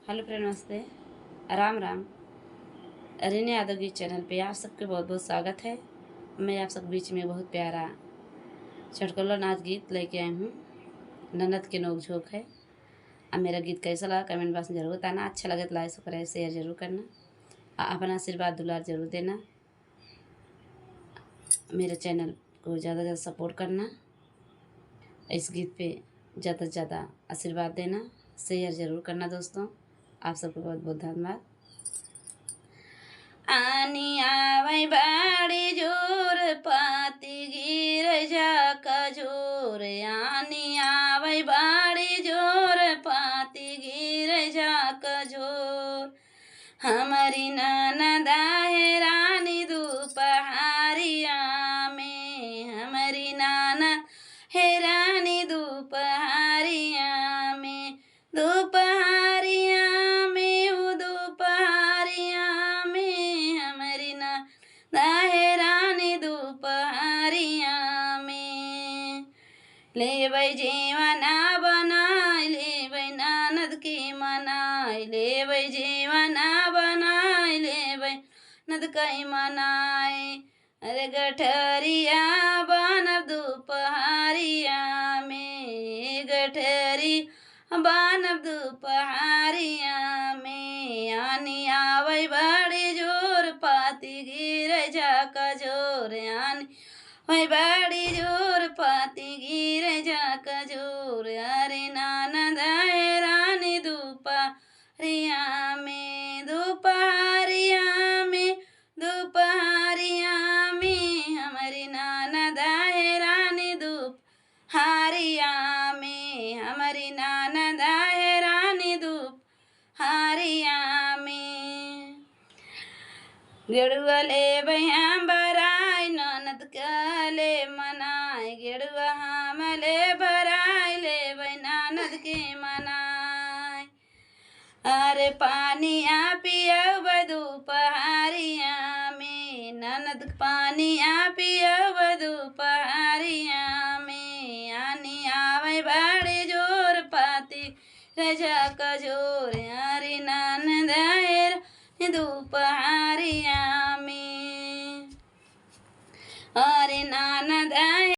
Hello friend, नमस्ते, राम राम। रीना यादव की channel पे आप सबके बहुत बहुत स्वागत है। मैं आप सब बीच में बहुत प्यारा चटकुला नाच गीत लेके आई हूँ। ननद के नोक झोंक है। अब मेरा गीत कैसा लगा कमेंट बॉक्स में जरूर बताना। अच्छा लगे तो लाइक सब्सक्राइब शेयर जरूर करना। अपना आशीर्वाद दुलार जरूर देना। मेरे चैनल को ज़्यादा से ज़्यादा सपोर्ट करना। इस गीत पे ज़्यादा से ज़्यादा आशीर्वाद देना, शेयर जरूर करना दोस्तों। आप सबको बहुत बहुत धन्यवाद। आनी आवै बाड़ी जोर पाती गिर जा कजोर। आनी आवै बाड़ी जोर पाती गिर जा कजोर। हमारी ननद है रानी दोपहरिया में। हमारी ननद है रानी दोपहरिया में। दोपहरिया में वो दोपहरिया में हमारी ननद है रानी दोपहरिया में। लेबै जेवना बनाय लेबै ननद के मनाय। लेबै जेवना बनाय लेबै ननद के मनाय। अरे गठरिया बनब दोपहरिया में। गठरी बनब दोपहरिया में। आनी आवै बड़ी जोर पाती गिर जा कजोर। आनी वही बड़ी जोर पाती गिर जा कजोर। अरे ननद है रानी दोपहरिया में। दोपहरिया में दोपहरिया में हमारी ननद है रानी दोपहरिया में। हमारी ननद है रानी दोपहरिया में। गेड़ुआ लेबै हम बराय ननद के मनाय। गेड़ुआ हम ले बराय लेबै ननद के मनाय। अरे पानिया पियबै दोपहरिया में। ननद पानिया पियबै दोपहरिया में। आनी आवै बड़ी जोर पाती रजा कजोर। अरे ननद है दोपहरिया में। अरे ननद